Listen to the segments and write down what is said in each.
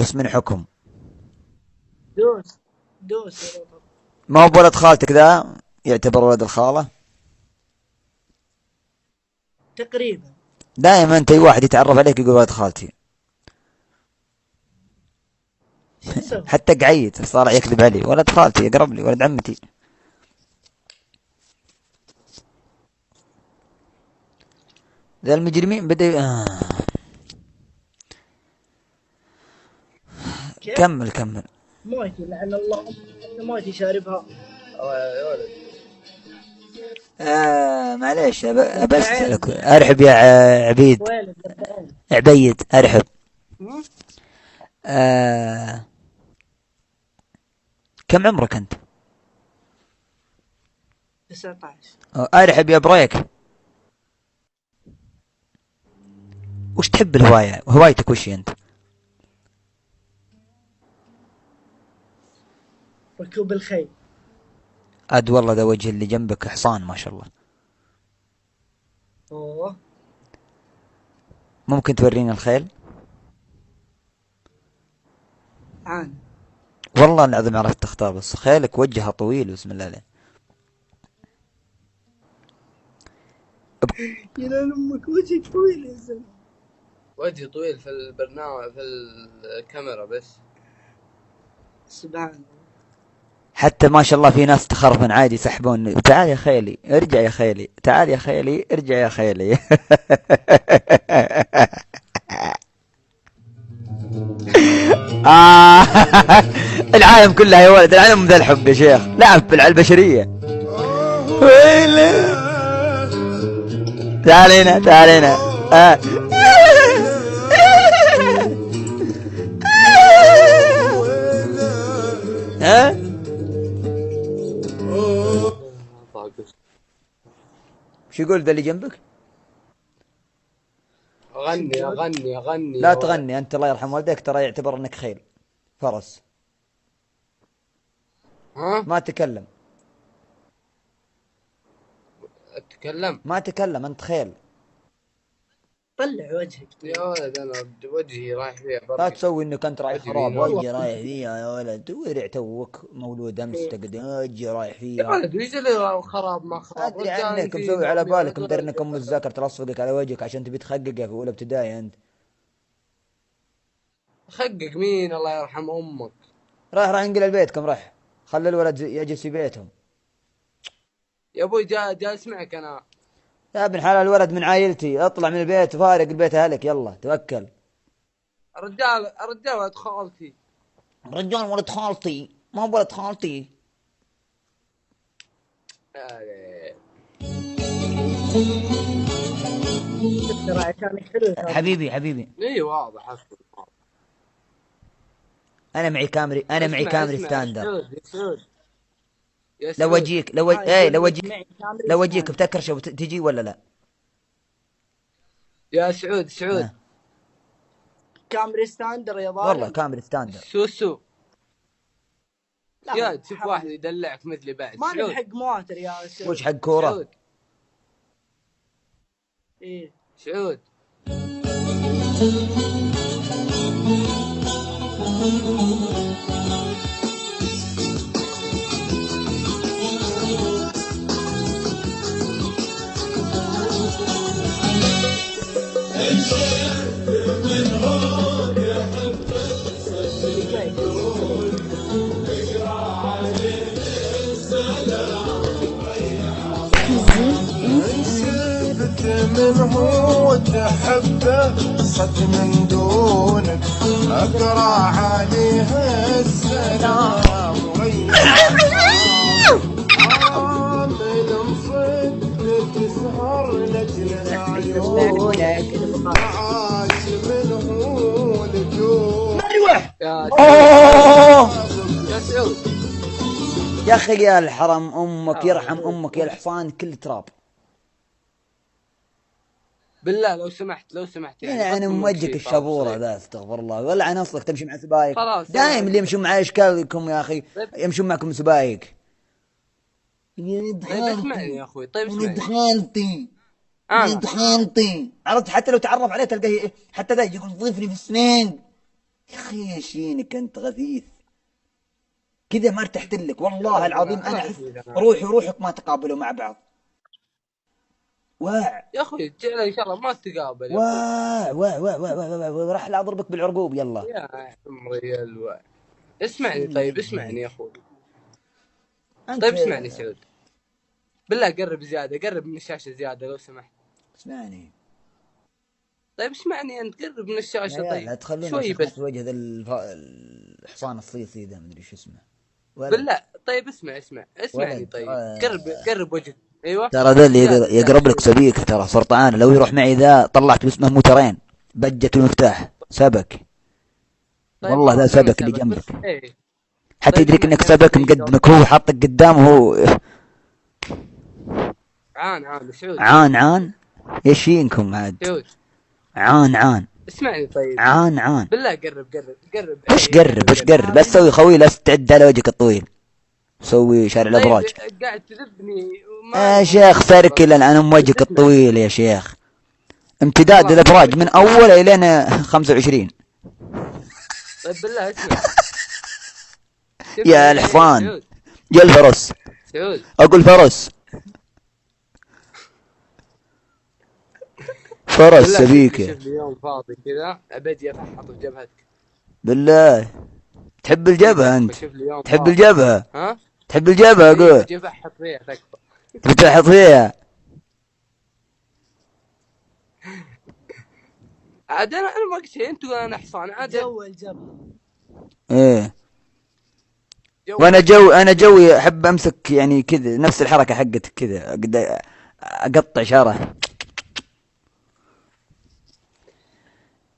بس من حكم. دوس دوس يا بطل. ما هو بولد خالتك ذا يعتبر ولد الخالة؟ تقريبا. دائما انت اي واحد يتعرف عليك يقول ولد خالتي. شو نسوي؟ حتى قعيد صار يكذب علي، ولد خالتي يقرب لي، ولد عمتي. ذا المجرمين بدأ كيف؟ كمل كمل. مويتي لعن الله أن مويتي شاربها. يا ولد. معليش أبسلك. أرحب يا عبيد. ويلك دبعين. عبيد أرحب. كم عمرك أنت؟ 19. أرحب يا بريك. وش تحب الهواية؟ هوايتك وش أنت؟ ركوب الخيل. أد والله ذا وجه اللي جنبك حصان ما شاء الله. أوه. ممكن تورينا الخيل؟ عان. والله العظيم عرفت تختار، بس خيلك وجهها طويل بسم الله عليه. يا أمك وجهك طويل يا زلمة. وجهي طويل في البرنامج في الكاميرا بس. سبحان الله. حتى ما شاء الله في ناس تخرفن عادي يسحبون. تعال يا خيلي ارجع يا خيلي، تعال يا خيلي ارجع يا خيلي. العالم كلها يا ولد، العالم ذا الحب يا شيخ، لعب بالبشرية. تعال هنا تعال هنا. ها شو يقول ذا اللي جنبك؟ غني غني غني. لا تغني انت الله يرحم والديك، ترى يعتبر انك خيل فرس. ها ما تكلم. اتكلم. ما تكلم انت خيل. طلع وجهك. يا ولد انا وجهي رايح فيها لا برقي. تسوي انك انت رايح وجهي خراب، نور. وجهي رايح فيها يا ولد، ورع توك مولود امس تقدم وجهي رايح يا فيها. ولد ويجي لي خراب ما خراب. ادري عنك مسوي على بالك، مدري انك ام الذكر تلصقك على وجهك عشان تبي تخققك في اولى ابتدائي انت. خقق مين الله يرحم امك. راح انقل البيت كم راح، خلي الولد يجلس في بيتهم. يا ابوي جاء اسمعك انا. يا ابن حلال الولد من عائلتي، اطلع من البيت وفارق البيت اهلك، يلا توكل. الرجال ولد خالتي. رجال ولد خالتي، ما هو ولد خالتي. ترى كانك حلو. حبيبي حبيبي اي واضح. انا معي كامري، انا معي كامري ستاندر. لو اجيك لو اجيك بتكرش تجي ولا لا؟ يا سعود كامري ستاندر يا ظالم. والله كامري ستاندر. سوسو يا تشوف واحد يدلعك مثلي بعد. ما نلحق مواتر يا سعود. وش حق كورة؟ سعود. ايه سعود من هو تحبه صد من دونك اقرا عليه السلام عامل مصد تسهر لجل عيونك عاش من هو لجوم مروح. يا سعود يا اخي يا الحرم امك يرحم امك يا الحصان كل تراب. بالله لو سمحت يعني انا موجهك الشابوره ذا استغفر الله، ولا عن اصلك تمشي مع سبايك دايم اللي يمشون مع اشكالكم يا اخي يمشون معكم سبايك. طيب اسمعني يا اخوي. طيب اسمعني. ولد خالتي ولد خالتي عرفت، حتى لو تعرف عليه تلقاه حتى ذا يقول ضيفني في السنين يا اخي شينك انت غثيث كذا، ما ارتحت لك والله العظيم. انا احس روحي وروحك ما تقابلوا مع بعض. واع يا اخوي ان شاء الله ما تقابل. واع راح لا اضربك بالعرقوب. يلا يا عمري يا الواع، اسمعني طيب، اسمعني يا اخوي. طيب اسمعني سعود، بالله قرب زياده، قرب من الشاشه زياده لو سمحت. اسمعني طيب اسمعني انت، قرب من الشاشه. طيب لا تخلونا شوي بس. وجه ذا الحصان الصيصي ذا مدري شو اسمه بالله. طيب اسمعني طيب، قرب وجهك. ايوه ترى ذا اللي يقرب لك سبيك، ترى سرطان. لو يروح معي ذا طلعت باسمه موترين بجة المفتاح سبك. طيب والله ذا سبك اللي جنبك. ايه حتى طيب يدرك انك سبك مقدمك، هو حاطك قدامه. هو عان سعود، عان ايش فينكم عاد؟ سعود عان اسمعني طيب، عان بالله قرب. وش قرب بس سوي خوي، لا تعد على وجهك الطويل، سوي شارع الابراج. طيب قاعد تذبني يا شيخ فركل عن ام وجهك الطويل يا شيخ. امتداد الابراج من اول الين 25. طيب بالله اسمع. يا الحصان يا الفرس، سعود اقول فرس سبيكه. شوف لي يوم فاضي كذا ابدي افحط في جبهتك. بالله تحب الجبهه انت؟ تحب الجبهه؟ ها؟ تحب الجبهه؟ اقول تجي افحط فيها تكفى. بتحط فيها عاد انا ما قلت شيء، انت انا حصان عاد. جو الجبهه. ايه وانا جوي احب امسك يعني كذا، نفس الحركه حقتك كذا، اقطع شاره.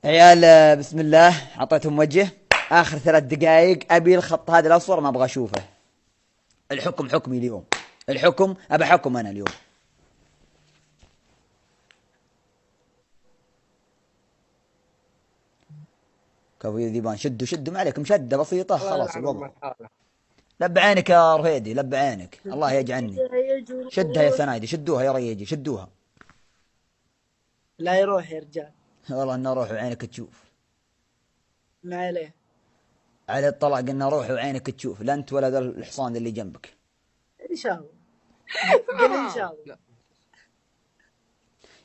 عيال بسم الله، اعطيتهم وجه. اخر 3 دقائق، ابي الخط هذا الاصفر ما ابغى اشوفه. الحكم حكمي اليوم، الحكم ابى حكم انا اليوم. كفو ذيبان، شدوا ما عليكم، شده بسيطه خلاص الوضع. لب عينك يا رفيدي، لب عينك، الله يجعلني. شدها يا سنايدي، شدوها يا ريجي، شدوها. لا يروح يا رجال. والله انه روح وعينك تشوف. ما عليه. على الطلاق انه روح وعينك تشوف، لا انت ولا ذا الحصان اللي جنبك. ان شاء الله. قل ان شاء الله.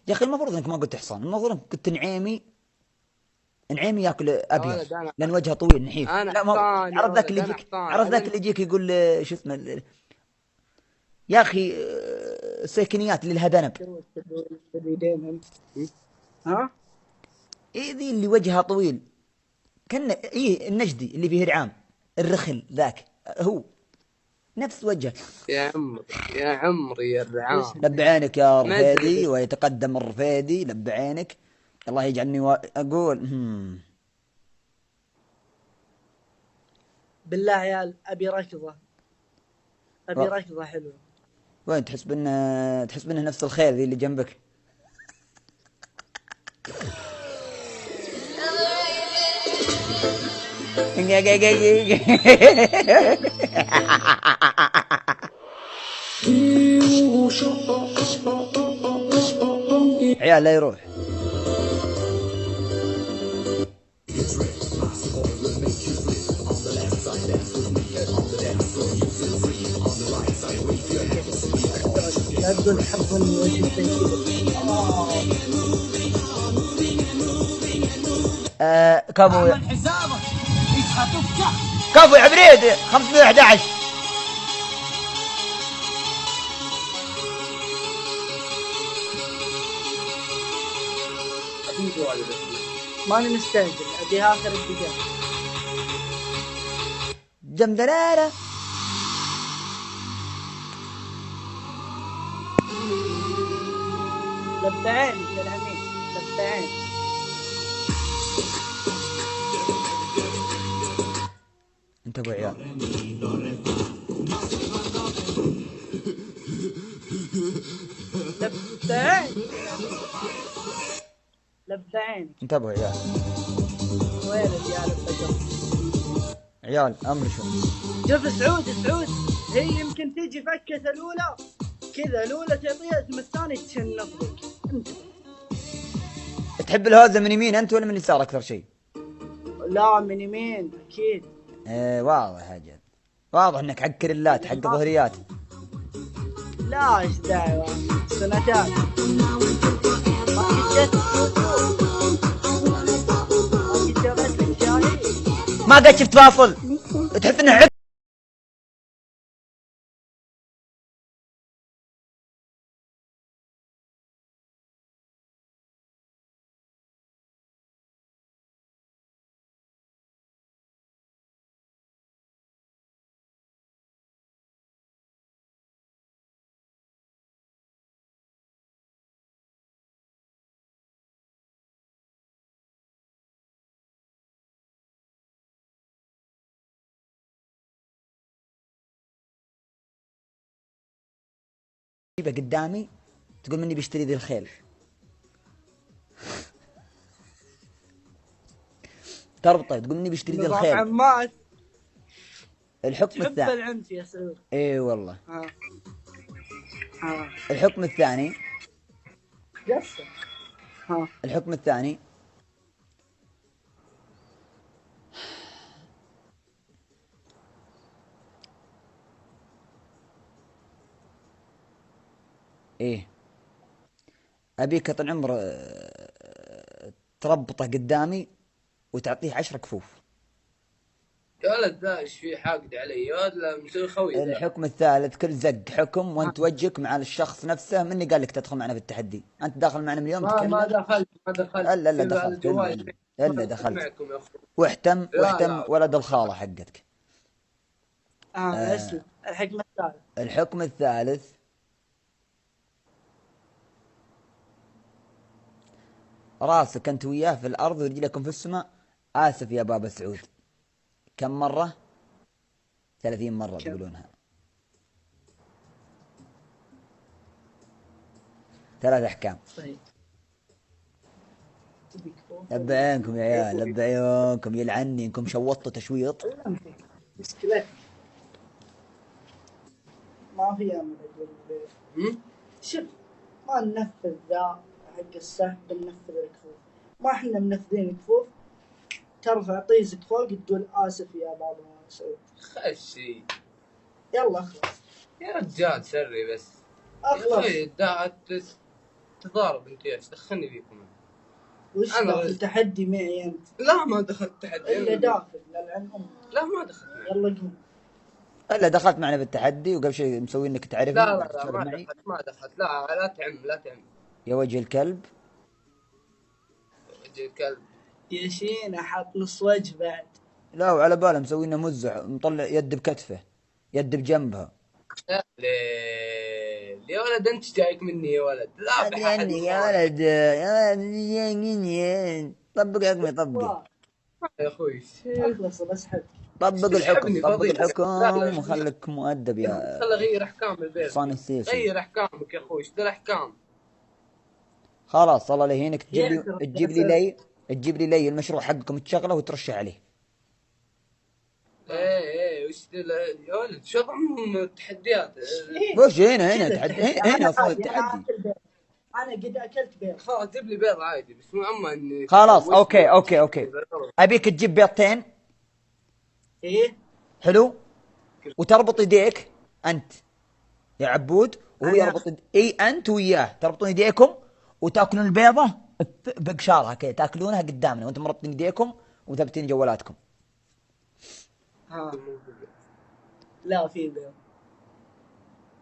يا اخي المفروض انك ما قلت حصان، المفروض انك قلت نعيمي ياكل ابيض لان وجهه طويل نحيف. لا ما عرف ذاك اللي يجيك، اللي يجيك يقول شو اسمه يا اخي، السيكنيات اللي لها ذنب. ها؟ ايه ذي اللي وجهها طويل، كان النجدي اللي فيه رعام، الرخل ذاك هو نفس وجهك. يا عمري يا الرعام. لب عينك يا رفيدي، ويتقدم الرفيدي. لب عينك، الله يجعلني اقول بالله عيال ابي ركضه، ركضه حلوه. وين تحس بانه نفس الخيل ذي اللي جنبك؟ عيال لا يروح. لا تقول حظا وجه كفو كفو يا عبريد 511. ماني مستعجل، ابي اخر الدقائق. جمدلالة لبعين يا العميد، لبعين. انتبهوا عيال. لبعين. انتبهوا عيال. وين العيال الفجر؟ عيال امرشوا. شوف سعود هي يمكن تيجي فكة الاولى كذا، الاولى تعطيها اسم الثاني تشنط لك. تحب الهوزة من يمين انت ولا من يسار اكثر شيء؟ لا من يمين اكيد. ايه واضح اجل، واضح انك حق كريلات حق ظهريات. لا ايش دعوة سنتات ما قد جت ما قد شفت فاصل تحس انه عب. قدامي تقول مني بيشتري ذي الخيل. تربطه تقول مني بيشتري ذي الخيل. عمات الحكم تحب الثاني العنف يا سعود. اي والله. ها. الحكم الثاني قصة. ها. الحكم الثاني ايه ابيك طال عمر تربطه قدامي وتعطيه 10 كفوف. يا ولد ذا ايش في حاقد علي يا ولد؟ لا مسوي خوي. الحكم الثالث كل زق حكم وانت وجهك مع الشخص نفسه. مني قال لك تدخل معنا في التحدي؟ انت داخل معنا من اليوم تكلم. ما دخلت الا دخلت الا دخلت واحتم ولد الخاله حقتك. اسلم. الحكم الثالث راسك انت وياه في الارض ورجلكم في السماء. اسف يا بابا سعود. كم مرة؟ 30 مرة تقولونها. 3 أحكام. لب عينكم يا عيال، لب عيونكم يلعني انكم شوطوا تشويط. مشكلة ما فيها شوف ما ننفذ ذا حق السهم بننفذ الكفوف. ما احنا منفذين الكفوف. ترفع طيزك فوق تقول اسف يا بابا سعود. خشي يلا اخلص يا رجال سري بس. اخلص يا تضارب انت ايش دخلني فيكم؟ وش دخل تحدي معي انت؟ لا ما دخلت تحدي الا داخل للعن امك. لا ما دخلت معي. يلا قوم. الا دخلت معنا بالتحدي وقبل شيء مسوي انك تعرفني. لا ما دخلت لا تعم يا وجه الكلب. وجه الكلب يا شينا حاط نص وجه بعد. لا وعلى باله مسوي لنا مزع مطلع يد بكتفه يد بجنبها. يا ولد انت جايك مني يا ولد. لا يعني يا ولد طبق حكم يطبق يا اخوي. اخلص بس حد طبق الحكم وخليك مؤدب يا. خلي غير احكام البيت. غير احكامك يا اخوي. ايش ذا الاحكام؟ خلاص الله لا يهينك تجيب لي المشروع حقكم تشغله وترشح عليه. ايه وش يا ولد شو ضمن التحديات؟ وش هنا تحدي هنا اصلا التحدي. انا قد اكلت بيض. خلاص جيب لي بيض عادي بس مو اما اني خلاص اوكي ابيك تجيب بيضتين. ايه حلو. وتربط يديك انت يا عبود وهو يربط انت وياه تربطون يديكم وتاكلون البيضه بقشارها كذا تاكلونها قدامنا وانتم مربطين يديكم ومثبتين جوالاتكم. لا في بيض.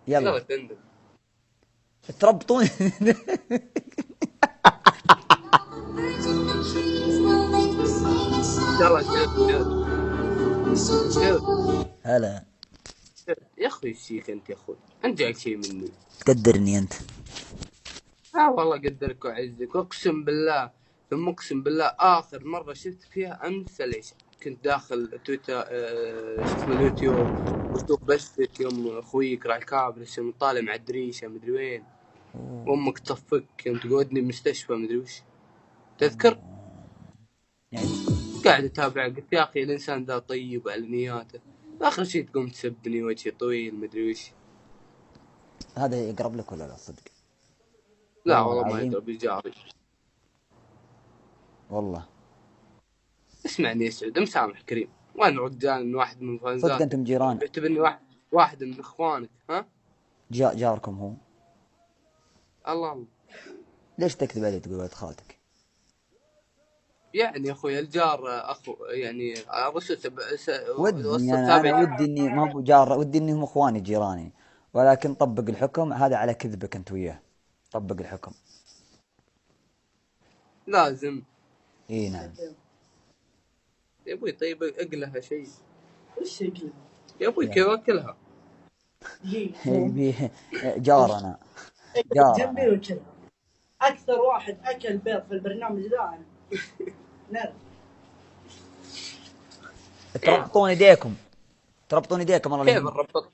يلا تربطون. هلا يا اخوي الشيخ انت يا اخوي انت جايك شيء مني. تقدرني انت. والله قدرك وعزك اقسم بالله. ثم اقسم بالله اخر مره شفت فيها امس ليش كنت داخل تويتر اسمه اليوتيوب وشوف بس يوم اخويك راح الكابل اسمه طالع مع الدريشه مدري وين وامك تصفك يوم تقودني بمستشفى مدري وش تذكر. قاعد اتابع قلت يا اخي الانسان ذا طيب على نياته. اخر شيء تقوم تسبني وجهي طويل مدري وش. هذا يقرب لك ولا لا صدق؟ لا والله ما يقرب يجاري والله. اسمعني يا سعود، مسامح كريم، وانا رجال واحد من فانزات. صدق انتم جيران؟ اعتبرني واحد من اخوانك. ها جاركم هو؟ الله. ليش تكذب علي تقول ولد خالتك؟ يعني اخوي الجار اخو، يعني ودي انا ودي اني ما هو جار، ودي انهم اخواني جيراني، ولكن طبق الحكم هذا على كذبك انت وياه. طبق الحكم لازم. اي نعم يا ابوي. طيب اقلها شيء. وش يقلها يا ابوي؟ كيف اكلها؟ جارنا جنبي وكذا. اكثر واحد اكل بيض في البرنامج ذا انا. نعم. تربطون يديكم، تربطون يديكم الله كيف نربط؟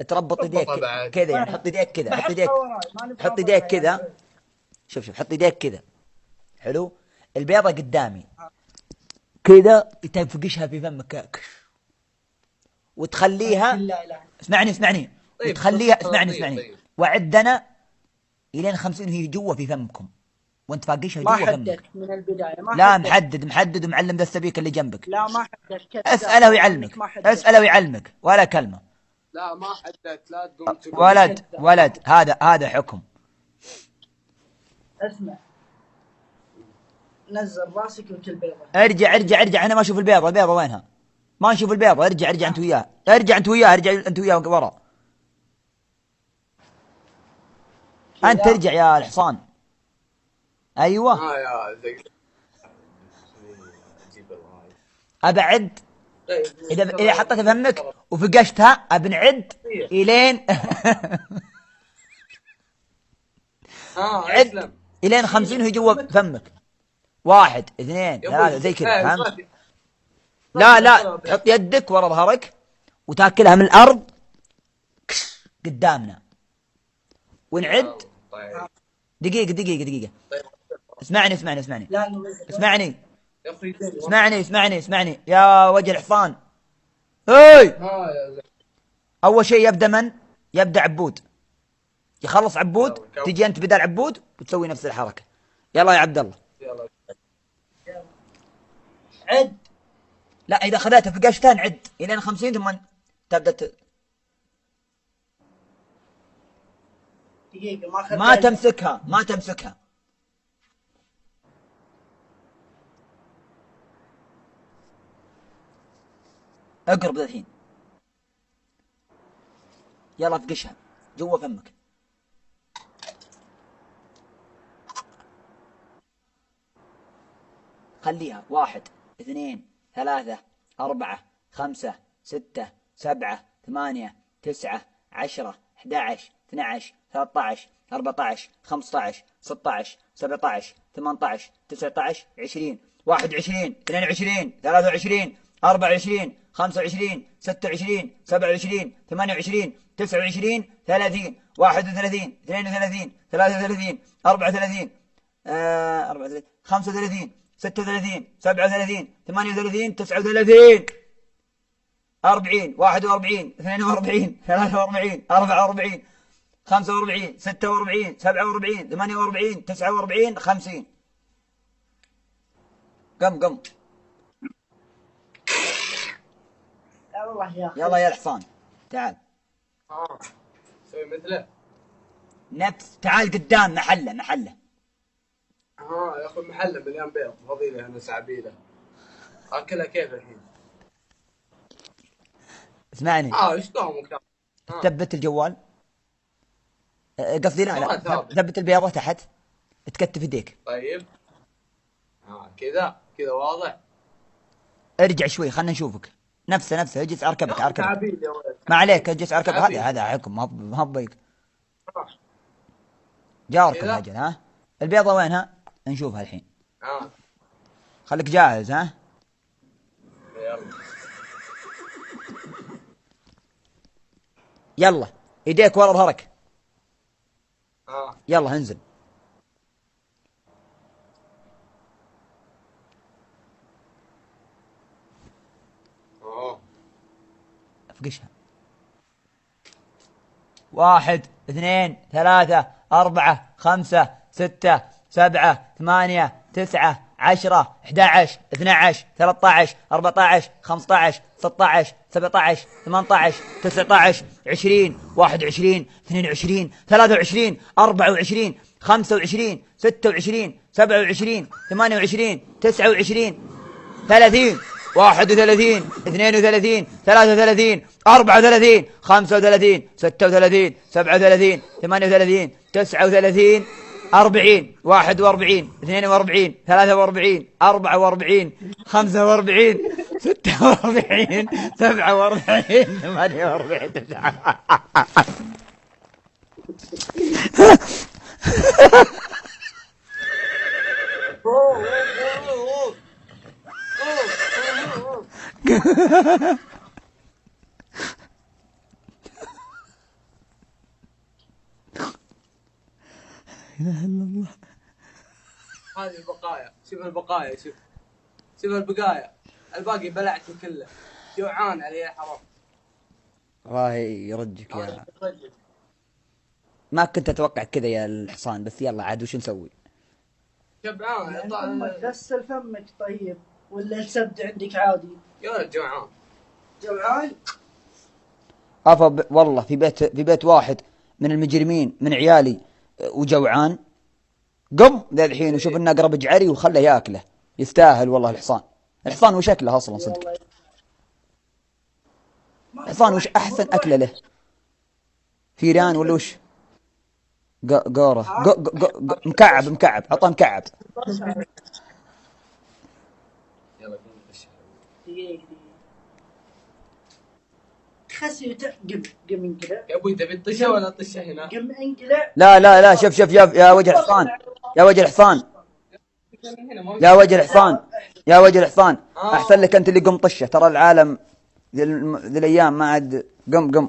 تربط يديك كذا، يعني حط يديك كذا، حط يديك كذا. شوف حط يديك كذا. حلو. البيضة قدامي كذا، تنفقشها في فمك وتخليها. اسمعني طيب وتخليها. اسمعني وعدنا الين 50 وهي جوا في فمكم، وانت فاقشها جوا فمك. ما حددت من البداية. لا محدد ومعلم ذا السبيك اللي جنبك. لا ما حددت. اسأله ويعلمك ولا كلمة. لا ما حددت. لا تقوم تقول ولد هذا حكم. اسمع، نزل راسك وكل بيضة. ارجع انا ما اشوف البيضة وينها؟ ما نشوف البيضة. ارجع انت وياه. ارجع انت وياه ورا. انت ارجع يا الحصان. ايوه. يا زي ابعد. اذا حطيتها فمك وفقشتها ابنعد الين عد الين 50 وهي جوا فمك. 1 2 3 زي كذا، فهمت؟ لا تحط يدك ورا ظهرك وتاكلها من الارض قدامنا ونعد. دقيقة. اسمعني يا وجه الحصان. اول شيء يبدأ عبود. يخلص عبود تجي انت بدال عبود وتسوي نفس الحركة. يلا يا عبد الله. عد. لا اذا خذيتها فقشتها نعد الين 50 ثم تبدأ دقيقة. ما تمسكها. اقرب الحين. يلا فقشها جوا فمك. خليها 1 2 3 4 5 6 7 8 9 10 11 12 13 14 15 16 17 18 19 20 21 22 23 24 25 26 27 28 29 30 31 32 33 34 35 36 37 38 39 40 41 42 43 44 45 46 47 48 49 50. قم يلا يا الحصان تعال. سوي مثله. نفس تعال قدام محله. يا اخوي محله مليان بيض فضيله انا سعبيله اكلها كيف الحين؟ اسمعني. شلون ثبت الجوال. قصدي لا ثبت البيضة تحت. تكتف يديك. طيب كذا واضح. ارجع شوي خلنا نشوفك. نفسه اجلس اركبك. ما عليك اجلس اركبك. هذا حكم ما هو بيك. جاركم اجل. ها البيضة وينها؟ نشوفها الحين. خليك جاهز. ها يلا ايديك ورا ظهرك. يلا انزل. افقشها. 1 2 3 4 5 6 7 8 9 10 11 12 13 14 15 16 17 18 19 20 21 22 23 24 25 26 27 28 29 30 31 32 33 34 35 36 37 38 39 40 41 42 43 44 45 46 47 48 اله الا الله. هذه البقايا، شوف البقايا، شوف البقايا، الباقي بلعته كله، جوعان عليه حرام. الله يرجك يا ما كنت اتوقع كذا يا الحصان، بس يلا عاد وش نسوي؟ شبعان امك غسل فمك طيب ولا السبت عندك عادي؟ يا جوعان جوعان؟ والله في بيت واحد من المجرمين من عيالي وجوعان، قم ذا الحين وشوف انه اقرب جعري وخله ياكله، يستاهل والله. الحصان وش اكله اصلا صدق؟ الحصان وش احسن اكله له؟ فيران ولا وش؟ قوره مكعب عطاه مكعب. يلا دقيقة خسي قم انقلع يا ابوي تبي الطشه ولا الطشه هنا؟ قم انقلع. لا شوف يا وجه الحصان، يا وجه الحصان، يا وجه الحصان احسن لك انت اللي قم طشه، ترى العالم ذي الايام ما عاد. قم